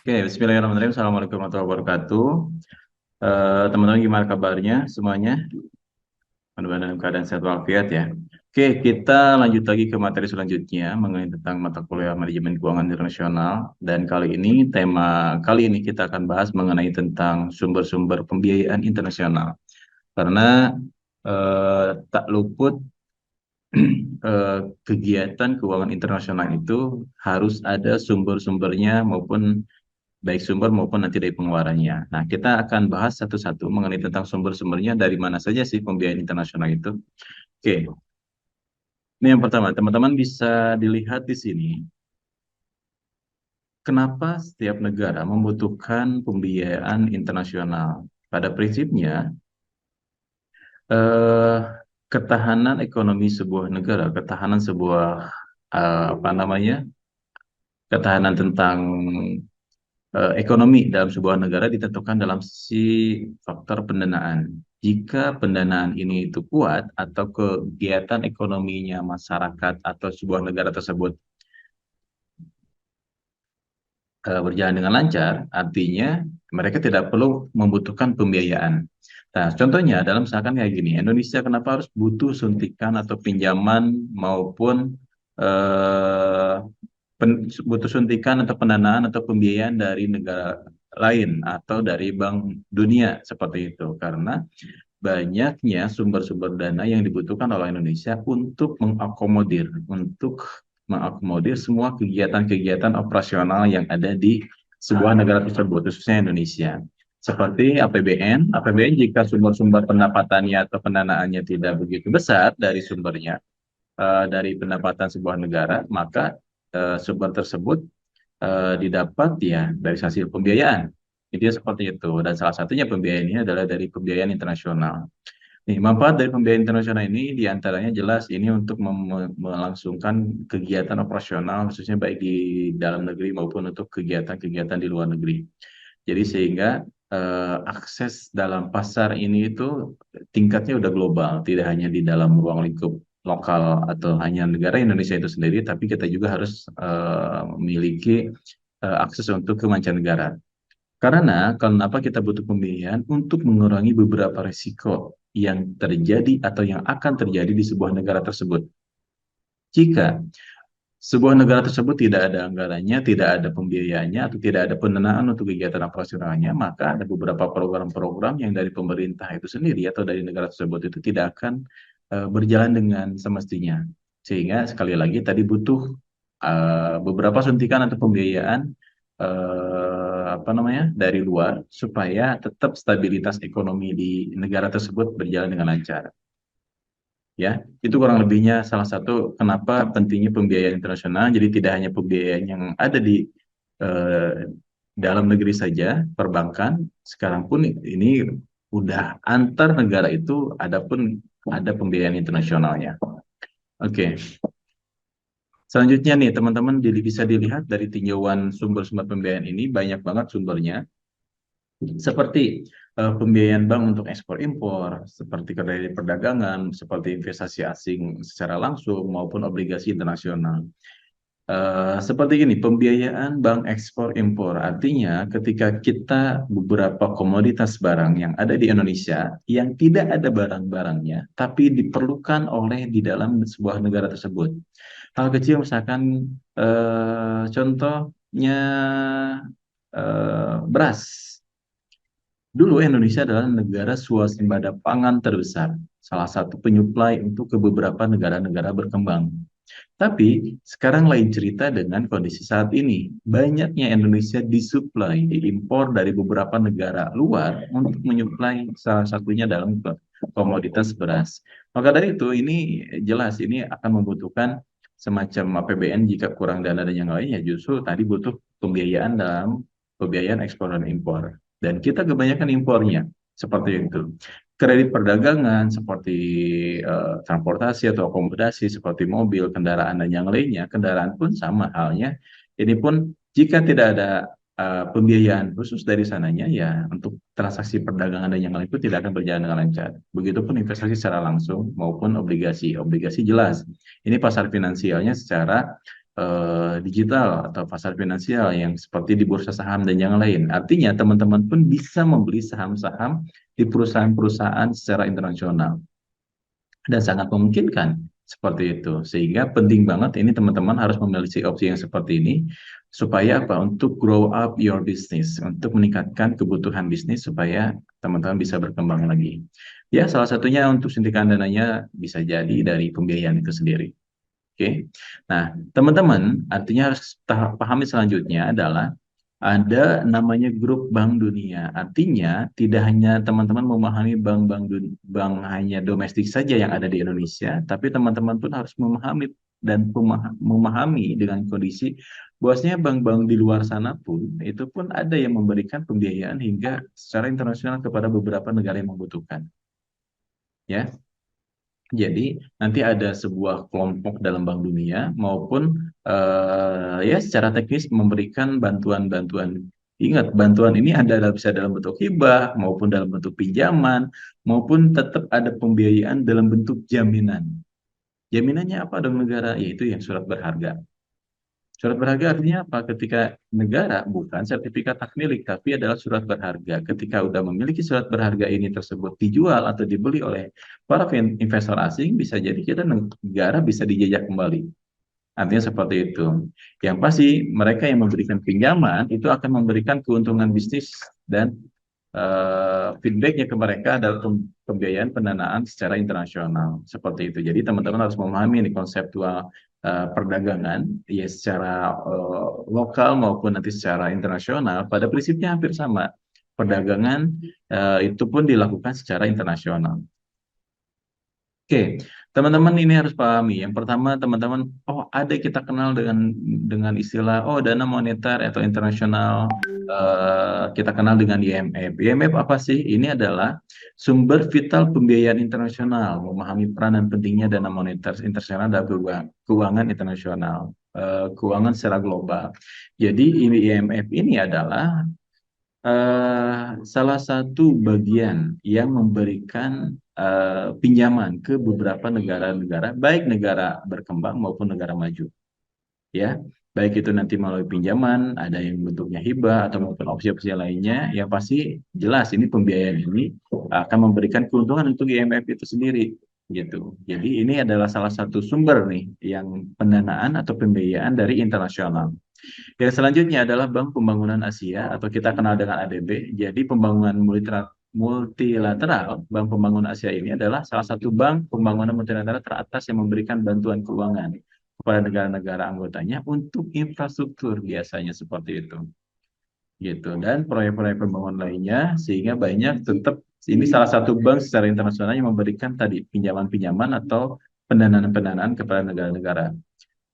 Oke, Bismillahirrahmanirrahim. Assalamualaikum warahmatullahi wabarakatuh. Teman-teman gimana kabarnya semuanya? Mudah-mudahan dalam keadaan sehat walafiat ya. Oke, kita lanjut lagi ke materi selanjutnya mengenai tentang mata kuliah manajemen keuangan internasional. Dan kali ini kita akan bahas mengenai tentang sumber-sumber pembiayaan internasional. Karena tak luput kegiatan keuangan internasional itu harus ada sumber-sumbernya maupun baik sumber maupun nanti dari pengeluarannya. Nah, kita akan bahas satu-satu mengenai tentang sumber-sumbernya dari mana saja sih pembiayaan internasional itu. Oke, ini yang pertama, teman-teman bisa dilihat di sini, kenapa setiap negara membutuhkan pembiayaan internasional. Pada prinsipnya, eh, ketahanan ekonomi sebuah negara, ketahanan sebuah apa namanya, ketahanan tentang ekonomi dalam sebuah negara ditentukan dalam sisi faktor pendanaan. Jika pendanaan ini itu kuat atau kegiatan ekonominya masyarakat atau sebuah negara tersebut berjalan dengan lancar, artinya mereka tidak perlu membutuhkan pembiayaan. Nah, contohnya dalam misalkan kayak gini, Indonesia kenapa harus butuh suntikan atau pinjaman maupun eh, butuh suntikan atau pendanaan atau pembiayaan dari negara lain atau dari Bank Dunia seperti itu karena banyaknya sumber-sumber dana yang dibutuhkan oleh Indonesia untuk mengakomodir semua kegiatan-kegiatan operasional yang ada di sebuah negara tersebut, khususnya Indonesia. Seperti APBN, APBN jika sumber-sumber pendapatannya atau pendanaannya tidak begitu besar dari sumbernya, dari pendapatan sebuah negara, maka sumber tersebut didapat ya dari hasil pembiayaan. Itu seperti itu. Dan salah satunya pembiayaan ini adalah dari pembiayaan internasional. Nih, manfaat dari pembiayaan internasional ini diantaranya jelas ini untuk melangsungkan kegiatan operasional, khususnya baik di dalam negeri maupun untuk kegiatan-kegiatan di luar negeri. Jadi sehingga akses dalam pasar ini itu tingkatnya udah global, tidak hanya di dalam ruang lingkup lokal atau hanya negara Indonesia itu sendiri, tapi kita juga harus memiliki akses untuk ke mancanegara. Karena kenapa kita butuh pembiayaan untuk mengurangi beberapa risiko yang terjadi atau yang akan terjadi di sebuah negara tersebut. Jika sebuah negara tersebut tidak ada anggarannya, tidak ada pembiayaannya, atau tidak ada pendanaan untuk kegiatan operasionalnya, maka ada beberapa program-program yang dari pemerintah itu sendiri atau dari negara tersebut itu tidak akan berjalan dengan semestinya. Sehingga sekali lagi tadi butuh beberapa suntikan atau pembiayaan apa namanya dari luar supaya tetap stabilitas ekonomi di negara tersebut berjalan dengan lancar. Ya, itu kurang lebihnya salah satu kenapa pentingnya pembiayaan internasional. Jadi tidak hanya pembiayaan yang ada di eh, dalam negeri saja, perbankan, sekarang pun ini udah antar negara itu ada pembiayaan internasionalnya. Oke, selanjutnya nih teman-teman bisa dilihat dari tinjauan sumber-sumber pembiayaan ini banyak banget sumbernya. Seperti pembiayaan bank untuk ekspor impor, seperti kredit perdagangan, seperti investasi asing secara langsung maupun obligasi internasional. Seperti ini, pembiayaan bank ekspor impor artinya ketika kita beberapa komoditas barang yang ada di Indonesia yang tidak ada barang-barangnya, tapi diperlukan oleh di dalam sebuah negara tersebut. Hal kecil misalkan contohnya beras. Dulu Indonesia adalah negara swasembada pangan terbesar, salah satu penyuplai untuk ke beberapa negara-negara berkembang. Tapi sekarang lain cerita dengan kondisi saat ini. Banyaknya Indonesia disuplai, diimpor dari beberapa negara luar untuk menyuplai salah satunya dalam komoditas beras. Maka dari itu ini jelas ini akan membutuhkan semacam APBN jika kurang dana dan yang lainnya justru tadi butuh pembiayaan dalam pembiayaan ekspor dan impor. Dan kita kebanyakan impornya seperti itu. Kredit perdagangan seperti transportasi atau akomodasi seperti mobil, kendaraan dan yang lainnya, kendaraan pun sama halnya. Ini pun jika tidak ada pembiayaan khusus dari sananya, ya untuk transaksi perdagangan dan yang lain itu tidak akan berjalan dengan lancar. Begitupun investasi secara langsung maupun obligasi. Obligasi jelas. Ini pasar finansialnya secara digital atau pasar finansial yang seperti di bursa saham dan yang lain. Artinya teman-teman pun bisa membeli saham-saham di perusahaan-perusahaan secara internasional dan sangat memungkinkan seperti itu. Sehingga penting banget ini teman-teman harus memiliki opsi yang seperti ini supaya apa? Untuk grow up your business, untuk meningkatkan kebutuhan bisnis supaya teman-teman bisa berkembang lagi. Ya, salah satunya untuk suntikan dananya bisa jadi dari pembiayaan itu sendiri. Oke. Nah, teman-teman, artinya harus pahami selanjutnya adalah ada namanya grup Bank Dunia. Artinya tidak hanya teman-teman memahami bank hanya domestik saja yang ada di Indonesia, tapi teman-teman pun harus memahami dan memahami dengan kondisi bahwasanya bank-bank di luar sana pun itu pun ada yang memberikan pembiayaan hingga secara internasional kepada beberapa negara yang membutuhkan. Ya, jadi nanti ada sebuah kelompok dalam Bank Dunia maupun ya secara teknis memberikan bantuan-bantuan. Ingat, bantuan ini ada bisa dalam bentuk hibah maupun dalam bentuk pinjaman maupun tetap ada pembiayaan dalam bentuk jaminan. Jaminannya apa dong negara? Yaitu yang surat berharga. Surat berharga artinya apa? Ketika negara bukan sertifikat hak milik, tapi adalah surat berharga. Ketika udah memiliki surat berharga ini tersebut dijual atau dibeli oleh para investor asing, bisa jadi kita negara bisa dijajah kembali. Artinya seperti itu. Yang pasti mereka yang memberikan pinjaman itu akan memberikan keuntungan bisnis dan feedbacknya ke mereka adalah pembiayaan pendanaan secara internasional seperti itu. Jadi teman-teman harus memahami ini konseptual perdagangan ya secara lokal maupun nanti secara internasional pada prinsipnya hampir sama. Perdagangan itu pun dilakukan secara internasional. Oke, teman-teman ini harus pahami. Yang pertama, teman-teman, oh ada kita kenal dengan istilah dana moneter atau internasional. Kita kenal dengan IMF. IMF apa sih? Ini adalah sumber vital pembiayaan internasional, memahami peran dan pentingnya dana moneter internasional dalam keuangan internasional, keuangan secara global. Jadi IMF ini adalah salah satu bagian yang memberikan pinjaman ke beberapa negara-negara, baik negara berkembang maupun negara maju. Ya, baik itu nanti melalui pinjaman, ada yang bentuknya hibah atau maupun opsi-opsi lainnya, yang pasti jelas ini pembiayaan ini akan memberikan keuntungan untuk IMF itu sendiri, gitu. Jadi ini adalah salah satu sumber nih yang pendanaan atau pembiayaan dari internasional. Yang selanjutnya adalah Bank Pembangunan Asia atau kita kenal dengan ADB. Jadi pembangunan multilateral, Bank Pembangunan Asia ini adalah salah satu bank pembangunan multilateral teratas yang memberikan bantuan keuangan kepada negara-negara anggotanya untuk infrastruktur biasanya seperti itu. Gitu. Dan proyek-proyek pembangunan lainnya sehingga banyak tetap ini salah satu bank secara internasional yang memberikan tadi pinjaman-pinjaman atau pendanaan-pendanaan kepada negara-negara.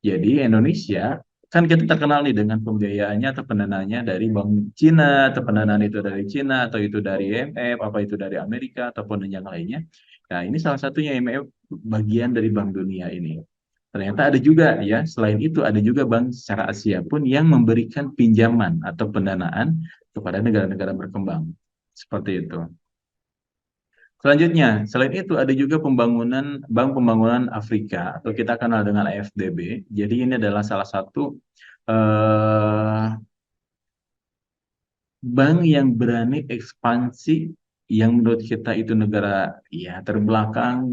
Jadi Indonesia kan kita terkenal nih dengan pembiayaannya atau pendanaannya dari Bank Cina atau pendanaan itu dari Cina atau itu dari IMF apa itu dari Amerika ataupun yang lainnya. Nah ini salah satunya IMF bagian dari Bank Dunia ini. Ternyata ada juga ya selain itu ada juga bank secara Asia pun yang memberikan pinjaman atau pendanaan kepada negara-negara berkembang seperti itu. Selanjutnya, selain itu ada juga Bank Pembangunan Afrika atau kita kenal dengan AFDB. Jadi ini adalah salah satu bank yang berani ekspansi yang menurut kita itu negara ya terbelakang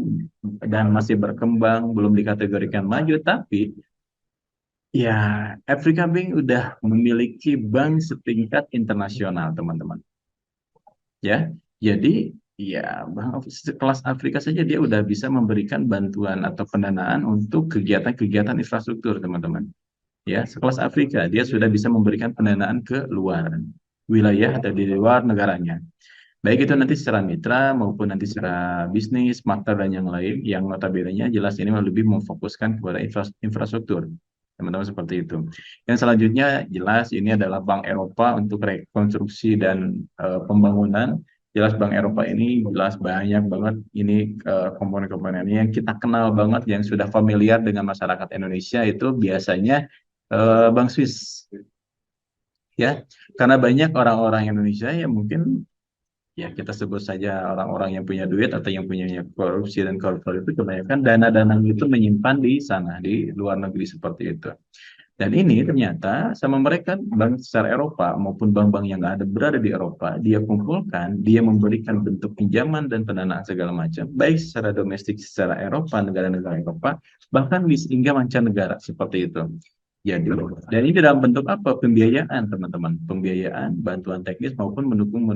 dan masih berkembang, belum dikategorikan maju, tapi ya Afrika Bank udah memiliki bank setingkat internasional, teman-teman. Ya, jadi ya kelas Afrika saja dia udah bisa memberikan bantuan atau pendanaan untuk kegiatan-kegiatan infrastruktur, teman-teman. Ya, sekelas Afrika dia sudah bisa memberikan pendanaan ke luar wilayah atau di luar negaranya. Baik itu nanti secara mitra maupun nanti secara bisnis, maktab dan yang lain yang notabene jelas ini lebih memfokuskan kepada infrastruktur. Teman-teman seperti itu. Yang selanjutnya jelas ini adalah Bank Eropa untuk rekonstruksi dan pembangunan. Jelas Bank Eropa ini jelas banyak banget ini komponen-komponen yang kita kenal banget yang sudah familiar dengan masyarakat Indonesia itu biasanya Bank Swiss. Ya, karena banyak orang-orang Indonesia yang mungkin ya kita sebut saja orang-orang yang punya duit atau yang punya korupsi dan koruptor itu kebanyakan dana-dana itu menyimpan di sana di luar negeri seperti itu. Dan ini ternyata sama mereka bank secara Eropa maupun bank-bank yang ada berada di Eropa, dia kumpulkan, dia memberikan bentuk pinjaman dan pendanaan segala macam, baik secara domestik secara Eropa, negara-negara Eropa, bahkan hingga mancanegara seperti itu. Jadi, dan ini dalam bentuk apa? Pembiayaan, teman-teman. Pembiayaan, bantuan teknis maupun mendukung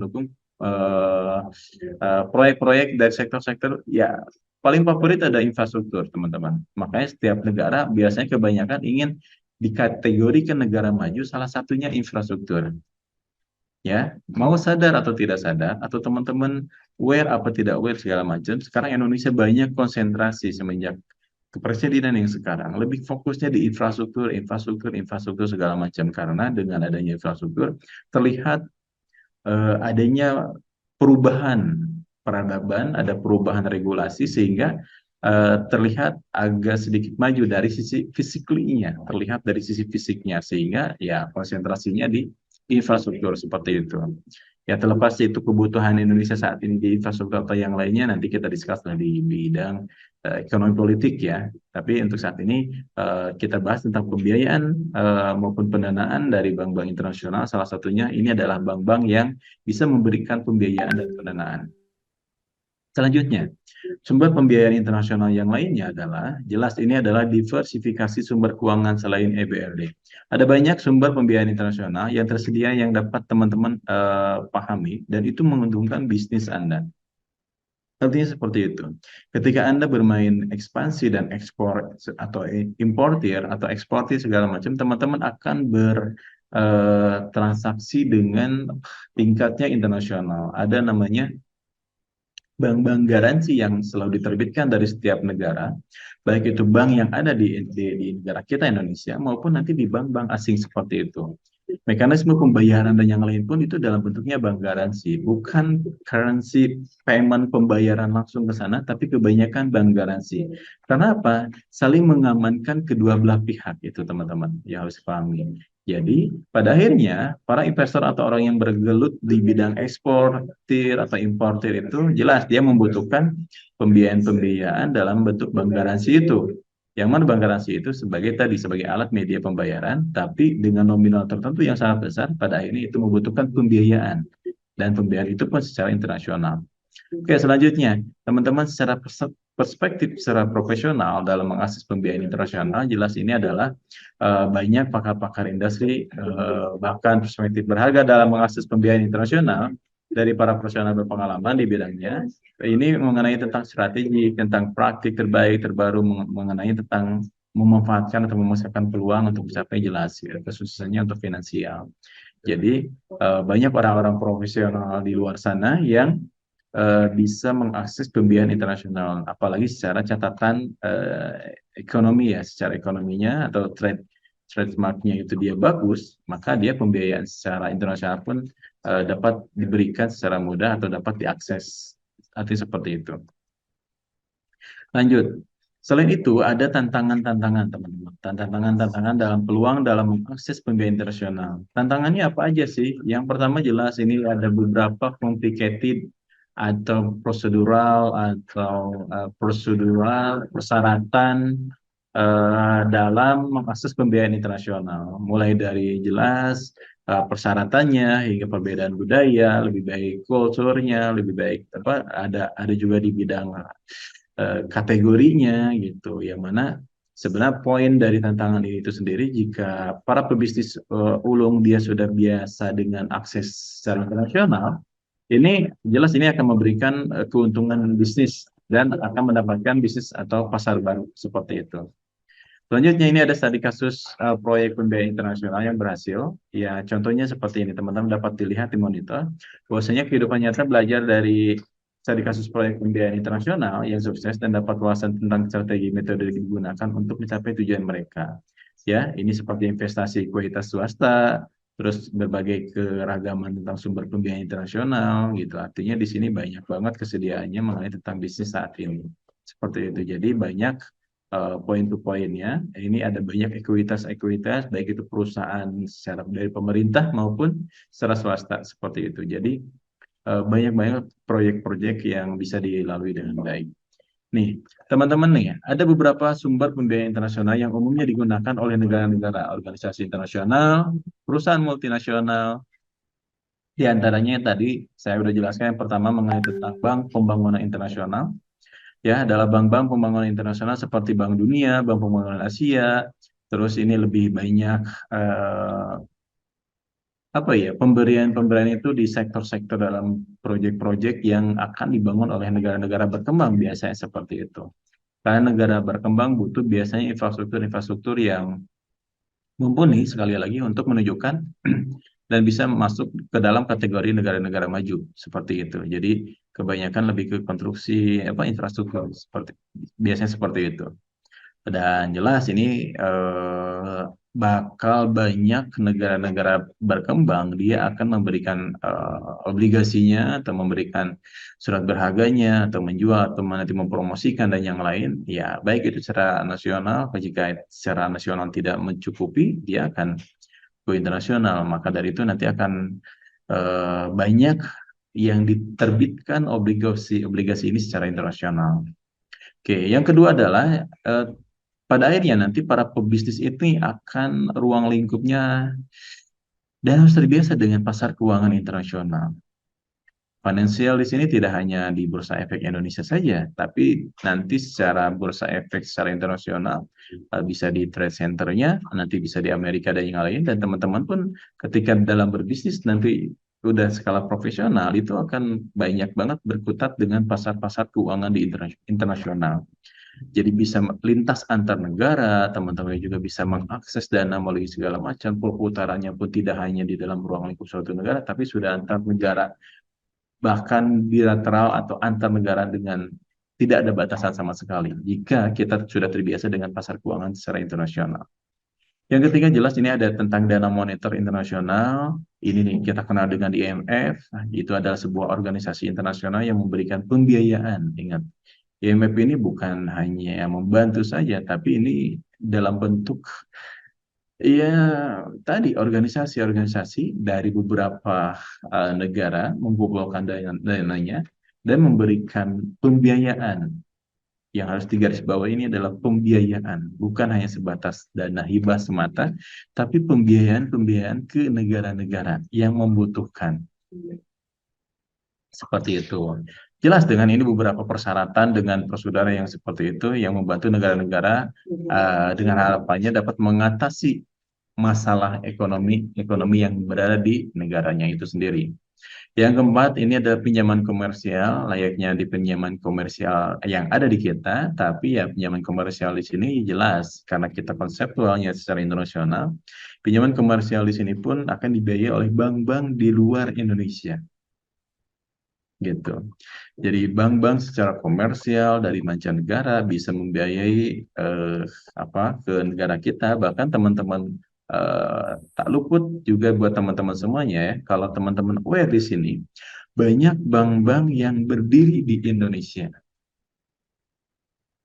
proyek-proyek dari sektor-sektor ya paling favorit ada infrastruktur, teman-teman. Makanya setiap negara biasanya kebanyakan ingin dikategorikan negara maju, salah satunya infrastruktur. Ya, mau sadar atau tidak sadar, atau teman-teman aware apa tidak aware segala macam, sekarang Indonesia banyak konsentrasi semenjak kepresidenan yang sekarang lebih fokusnya di infrastruktur, infrastruktur, infrastruktur segala macam, karena dengan adanya infrastruktur terlihat adanya perubahan peradaban, ada perubahan regulasi sehingga terlihat agak sedikit maju dari sisi fisiknya, terlihat dari sisi fisiknya, sehingga ya konsentrasinya di infrastruktur seperti itu. Ya terlepas itu kebutuhan Indonesia saat ini di infrastruktur atau yang lainnya, nanti kita discuss di bidang ekonomi politik ya. Tapi untuk saat ini kita bahas tentang pembiayaan maupun pendanaan dari bank-bank internasional. Salah satunya ini adalah bank-bank yang bisa memberikan pembiayaan dan pendanaan. Selanjutnya, sumber pembiayaan internasional yang lainnya adalah, jelas ini adalah diversifikasi sumber keuangan selain EBRD. Ada banyak sumber pembiayaan internasional yang tersedia yang dapat teman-teman pahami, dan itu menguntungkan bisnis Anda. Artinya seperti itu. Ketika Anda bermain ekspansi dan ekspor atau importir atau eksportir segala macam, teman-teman akan bertransaksi dengan tingkatnya internasional. Ada namanya bank-bank garansi yang selalu diterbitkan dari setiap negara, baik itu bank yang ada di negara kita Indonesia maupun nanti di bank-bank asing seperti itu. Mekanisme pembayaran dan yang lain pun itu dalam bentuknya bank garansi, bukan currency payment pembayaran langsung ke sana, tapi kebanyakan bank garansi. Karena apa? Saling mengamankan kedua belah pihak itu teman-teman, ya harus pahami. Jadi pada akhirnya para investor atau orang yang bergelut di bidang eksportir atau importir itu jelas dia membutuhkan pembiayaan-pembiayaan dalam bentuk bank garansi itu. Yang mana bank garansi itu sebagai alat media pembayaran, tapi dengan nominal tertentu yang sangat besar, pada akhirnya itu membutuhkan pembiayaan. Dan pembiayaan itu pun secara internasional. Oke, selanjutnya, teman-teman secara perspektif secara profesional dalam mengakses pembiayaan internasional, jelas ini adalah banyak pakar-pakar industri, bahkan perspektif berharga dalam mengakses pembiayaan internasional dari para profesional berpengalaman di bidangnya. Ini mengenai tentang strategi, tentang praktik terbaik, terbaru, mengenai tentang memanfaatkan atau memasarkan peluang untuk mencapai jelas, ya, khususnya untuk finansial. Jadi banyak orang-orang profesional di luar sana yang bisa mengakses pembiayaan internasional, apalagi secara catatan ekonomi ya, secara ekonominya atau trademarknya itu dia bagus, maka dia pembiayaan secara internasional pun dapat diberikan secara mudah atau dapat diakses. Artinya seperti itu. Lanjut. Selain itu, ada tantangan-tantangan, teman-teman. Tantangan-tantangan dalam peluang dalam mengakses pembiayaan internasional. Tantangannya apa aja sih? Yang pertama jelas ini ada beberapa complicated atau prosedural persyaratan dalam mengakses pembiayaan internasional. Mulai dari jelas persyaratannya hingga perbedaan budaya, lebih baik kulturnya, lebih baik apa ada juga di bidang kategorinya gitu, yang mana sebenarnya poin dari tantangan ini itu sendiri, jika para pebisnis ulung dia sudah biasa dengan akses secara internasional, ini jelas ini akan memberikan keuntungan bisnis dan akan mendapatkan bisnis atau pasar baru seperti itu. Selanjutnya ini ada studi kasus proyek pembiayaan internasional yang berhasil. Ya, contohnya seperti ini, teman-teman dapat dilihat di monitor, bahwasanya kehidupan nyata belajar dari studi kasus proyek pembiayaan internasional yang sukses dan dapat wawasan tentang strategi metode yang digunakan untuk mencapai tujuan mereka. Ya, ini seperti investasi kualitas swasta, terus berbagai keragaman tentang sumber pembiayaan internasional, gitu. Artinya di sini banyak banget kesediaannya mengenai tentang bisnis saat ini. Seperti itu. Jadi banyak poin to poinnya, ini ada banyak ekuitas-ekuitas, baik itu perusahaan secara dari pemerintah maupun secara swasta seperti itu. Jadi banyak-banyak proyek-proyek yang bisa dilalui dengan baik. Nih, teman-teman nih, ada beberapa sumber pembiayaan internasional yang umumnya digunakan oleh negara-negara, organisasi internasional, perusahaan multinasional. Di antaranya yang tadi saya sudah jelaskan, yang pertama mengenai tentang Bank Pembangunan Internasional. Ya, adalah bank-bank pembangunan internasional seperti Bank Dunia, Bank Pembangunan Asia. Terus ini lebih banyak eh, apa ya, pemberian-pemberian itu di sektor-sektor dalam proyek-proyek yang akan dibangun oleh negara-negara berkembang, biasanya seperti itu. Karena negara berkembang butuh biasanya infrastruktur-infrastruktur yang mumpuni, sekali lagi, untuk menunjukkan dan bisa masuk ke dalam kategori negara-negara maju seperti itu. Jadi kebanyakan lebih ke konstruksi apa, infrastruktur, seperti biasanya seperti itu. Dan jelas ini bakal banyak negara-negara berkembang, dia akan memberikan obligasinya atau memberikan surat berharganya atau menjual atau nanti mempromosikan dan yang lain. Ya, baik itu secara nasional, jika secara nasional tidak mencukupi, dia akan go internasional. Maka dari itu nanti akan banyak yang diterbitkan obligasi-obligasi ini secara internasional. Oke, yang kedua adalah pada akhirnya nanti para pebisnis ini akan ruang lingkupnya dan harus terbiasa dengan pasar keuangan internasional. Finansial di sini tidak hanya di Bursa Efek Indonesia saja, tapi nanti secara Bursa Efek secara internasional, bisa di trade center-nya, nanti bisa di Amerika dan yang lain, dan teman-teman pun ketika dalam berbisnis nanti udah skala profesional, itu akan banyak banget berkutat dengan pasar-pasar keuangan di internasional. Jadi bisa lintas antar negara, teman-teman juga bisa mengakses dana melalui segala macam, perputarannya pun tidak hanya di dalam ruang lingkup suatu negara, tapi sudah antar negara, bahkan bilateral atau antar negara dengan tidak ada batasan sama sekali, jika kita sudah terbiasa dengan pasar keuangan secara internasional. Yang ketiga jelas ini ada tentang dana moneter internasional. Ini nih kita kenal dengan IMF. Itu adalah sebuah organisasi internasional yang memberikan pembiayaan. Ingat, IMF ini bukan hanya membantu saja, tapi ini dalam bentuk ya tadi organisasi-organisasi dari beberapa negara mengumpulkan dananya dan memberikan pembiayaan. Yang harus digarisbawahi ini adalah pembiayaan, bukan hanya sebatas dana hibah semata, tapi pembiayaan-pembiayaan ke negara-negara yang membutuhkan. Seperti itu. Jelas dengan ini beberapa persyaratan dengan prosedur yang seperti itu yang membantu negara-negara dengan harapannya dapat mengatasi masalah ekonomi yang berada di negaranya itu sendiri. Yang keempat, ini ada pinjaman komersial, layaknya di pinjaman komersial yang ada di kita, tapi ya pinjaman komersial di sini jelas karena kita konseptualnya secara internasional, pinjaman komersial di sini pun akan dibiayai oleh bank-bank di luar Indonesia. Gitu. Jadi bank-bank secara komersial dari mancanegara bisa membiayai ke negara kita, bahkan teman-teman tak luput juga buat teman-teman semuanya ya, kalau teman-teman aware di sini, banyak bank-bank yang berdiri di Indonesia.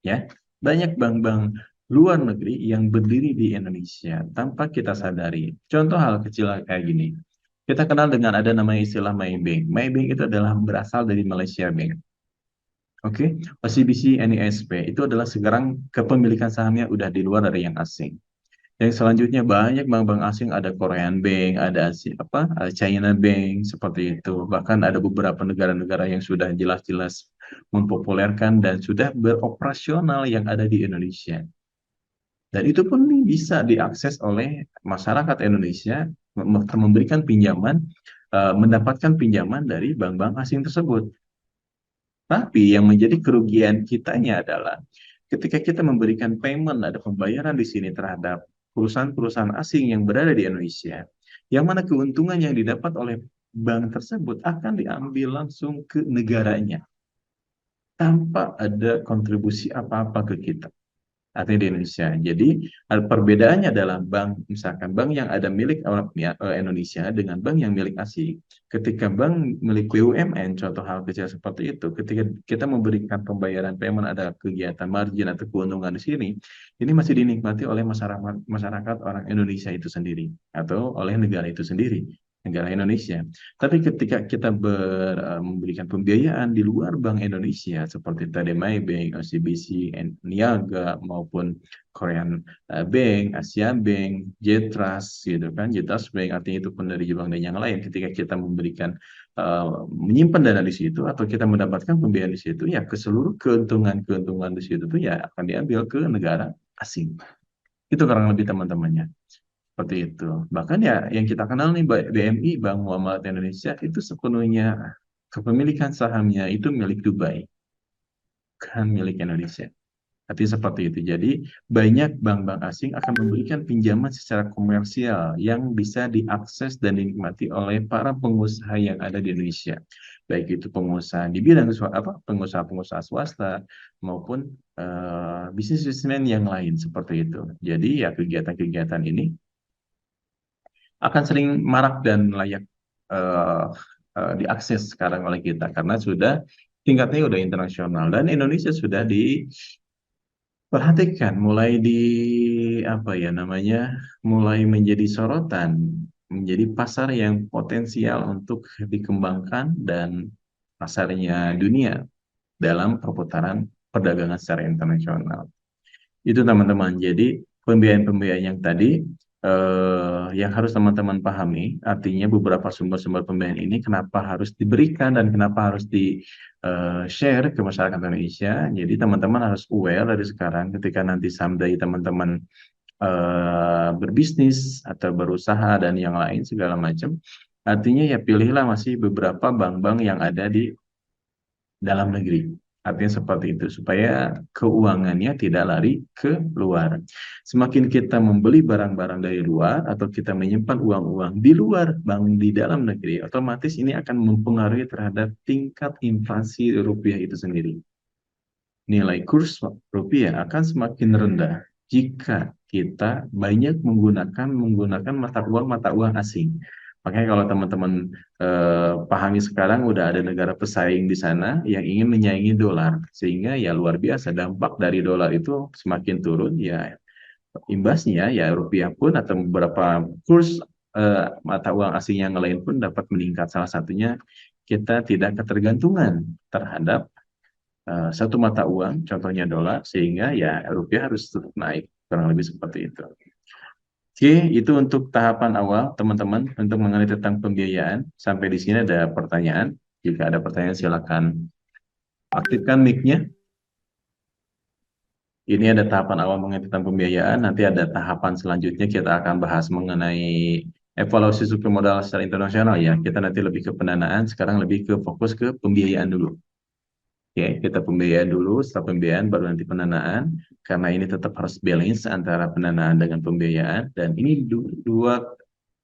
Ya, banyak bank-bank luar negeri yang berdiri di Indonesia tanpa kita sadari. Contoh hal kecil kayak gini. Kita kenal dengan ada namanya istilah Maybank. Maybank itu adalah berasal dari Malaysia Bank. Oke, OCBC, NISP itu adalah sekarang kepemilikan sahamnya udah di luar dari yang asing. Yang selanjutnya banyak bank-bank asing, ada Korean Bank, ada China Bank seperti itu. Bahkan ada beberapa negara-negara yang sudah jelas-jelas mempopulerkan dan sudah beroperasional yang ada di Indonesia. Dan itu pun bisa diakses oleh masyarakat Indonesia memberikan pinjaman, mendapatkan pinjaman dari bank-bank asing tersebut. Tapi yang menjadi kerugian kitanya adalah ketika kita memberikan payment, ada pembayaran di sini terhadap perusahaan-perusahaan asing yang berada di Indonesia, yang mana keuntungan yang didapat oleh bank tersebut akan diambil langsung ke negaranya tanpa ada kontribusi apa-apa ke kita, artinya di Indonesia. Jadi perbedaannya adalah bank, misalkan bank yang ada milik Indonesia dengan bank yang milik asing. Ketika bank milik BUMN, contoh hal kecil seperti itu, ketika kita memberikan pembayaran payment, ada kegiatan margin atau keuntungan di sini, ini masih dinikmati oleh masyarakat orang Indonesia itu sendiri atau oleh negara itu sendiri. negara Indonesia. Tapi ketika kita memberikan pembiayaan di luar Bank Indonesia seperti tadi Maybank, OCBC, Niaga maupun Korean Bank, Asia Bank, J-Trust gitu kan, J-Trust Bank artinya itu pun dari Jepang dan yang lain. Ketika kita memberikan menyimpan dana di situ atau kita mendapatkan pembiayaan di situ, ya ke seluruh keuntungan di situ tuh ya akan diambil ke negara asing. Itu kurang lebih teman-temannya. Seperti itu. Bahkan ya yang kita kenal nih BMI, Bank Muamalat Indonesia itu sepenuhnya kepemilikan sahamnya itu milik Dubai, bukan milik Indonesia. Tapi seperti itu. Jadi banyak bank-bank asing akan memberikan pinjaman secara komersial yang bisa diakses dan dinikmati oleh para pengusaha yang ada di Indonesia. Baik itu pengusaha di bidang pengusaha-pengusaha swasta maupun bisnis-bisnismen yang lain seperti itu. Jadi ya kegiatan-kegiatan ini akan sering marak dan layak diakses sekarang oleh kita karena sudah tingkatnya sudah internasional dan Indonesia sudah diperhatikan mulai di apa ya namanya mulai menjadi sorotan menjadi pasar yang potensial untuk dikembangkan dan pasarnya dunia dalam perputaran perdagangan secara internasional. Itu teman-teman. Jadi pembiayaan-pembiayaan yang tadi yang harus teman-teman pahami, artinya beberapa sumber-sumber pembiayaan ini kenapa harus diberikan dan kenapa harus di-share ke masyarakat Indonesia. Jadi teman-teman harus aware dari sekarang ketika nanti someday teman-teman berbisnis atau berusaha dan yang lain segala macam. Artinya ya pilihlah masih beberapa bank-bank yang ada di dalam negeri. Artinya seperti itu, supaya keuangannya tidak lari ke luar. Semakin kita membeli barang-barang dari luar atau kita menyimpan uang-uang di luar bank di dalam negeri, otomatis ini akan mempengaruhi terhadap tingkat inflasi rupiah itu sendiri. Nilai kurs rupiah akan semakin rendah jika kita banyak menggunakan mata uang asing. Makanya kalau teman-teman pahami sekarang udah ada negara pesaing di sana yang ingin menyaingi dolar, sehingga ya luar biasa dampak dari dolar itu semakin turun, ya imbasnya ya rupiah pun atau beberapa kurs mata uang asing yang lain pun dapat meningkat. Salah satunya kita tidak ketergantungan terhadap satu mata uang, contohnya dolar, sehingga ya rupiah harus tetap naik, kurang lebih seperti itu. Oke, itu untuk tahapan awal, teman-teman, untuk mengenai tentang pembiayaan. Sampai di sini ada pertanyaan. Jika ada pertanyaan, silakan aktifkan mic-nya. Ini ada tahapan awal mengenai tentang pembiayaan. Nanti ada tahapan selanjutnya kita akan bahas mengenai evaluasi suku modal secara internasional ya. Kita nanti lebih ke pendanaan, sekarang lebih ke fokus ke pembiayaan dulu. Oke, kita pembiayaan dulu, setelah pembiayaan baru nanti pendanaan, karena ini tetap harus balance antara pendanaan dengan pembiayaan, dan ini dua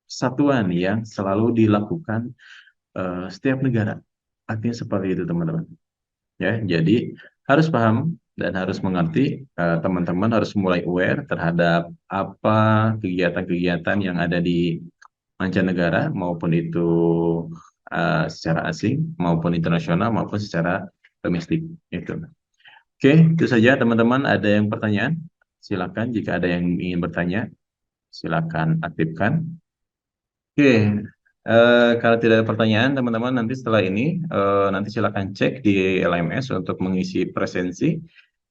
satuan yang selalu dilakukan setiap negara. Artinya seperti itu teman-teman. Ya, jadi harus paham dan harus mengerti, teman-teman harus mulai aware terhadap apa kegiatan-kegiatan yang ada di mancanegara, maupun itu secara asing, maupun internasional, maupun secara domestik. Itu. Oke, itu saja teman-teman. Ada yang pertanyaan? Silakan jika ada yang ingin bertanya, silakan aktifkan. Oke, kalau tidak ada pertanyaan teman-teman, nanti setelah ini nanti silakan cek di LMS untuk mengisi presensi.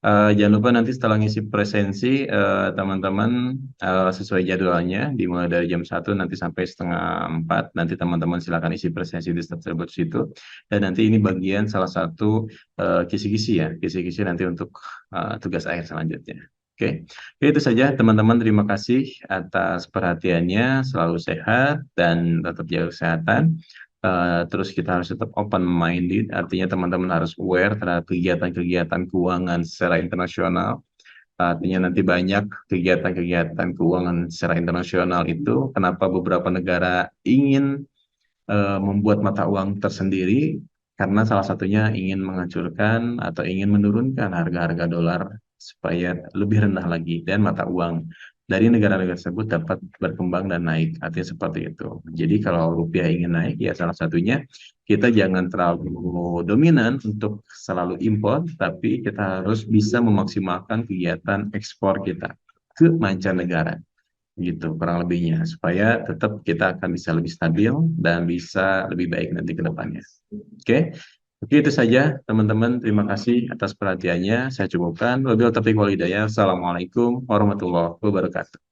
Jangan lupa nanti setelah ngisi presensi teman-teman sesuai jadwalnya dimulai dari jam 1 nanti sampai setengah 4, nanti teman-teman silakan isi presensi di tersebut situ, dan nanti ini bagian salah satu kisi-kisi ya, kisi-kisi nanti untuk tugas akhir selanjutnya. Oke, itu saja teman-teman, terima kasih atas perhatiannya, selalu sehat dan tetap jaga kesehatan. Terus kita harus tetap open minded, artinya teman-teman harus aware terhadap kegiatan-kegiatan keuangan secara internasional. Artinya nanti banyak kegiatan-kegiatan keuangan secara internasional itu, kenapa beberapa negara ingin membuat mata uang tersendiri, karena salah satunya ingin menghancurkan atau ingin menurunkan harga-harga dolar supaya lebih rendah lagi dan mata uang dari negara-negara tersebut dapat berkembang dan naik. Artinya seperti itu. Jadi kalau rupiah ingin naik, ya salah satunya kita jangan terlalu dominan untuk selalu impor, tapi kita harus bisa memaksimalkan kegiatan ekspor kita ke mancanegara. gitu kurang lebihnya, supaya tetap kita akan bisa lebih stabil dan bisa lebih baik nanti ke depannya. Oke. Oke, itu saja teman-teman. Terima kasih atas perhatiannya. Saya cukupkan. Wabillahi taufiq wal hidayah. Assalamualaikum warahmatullahi wabarakatuh.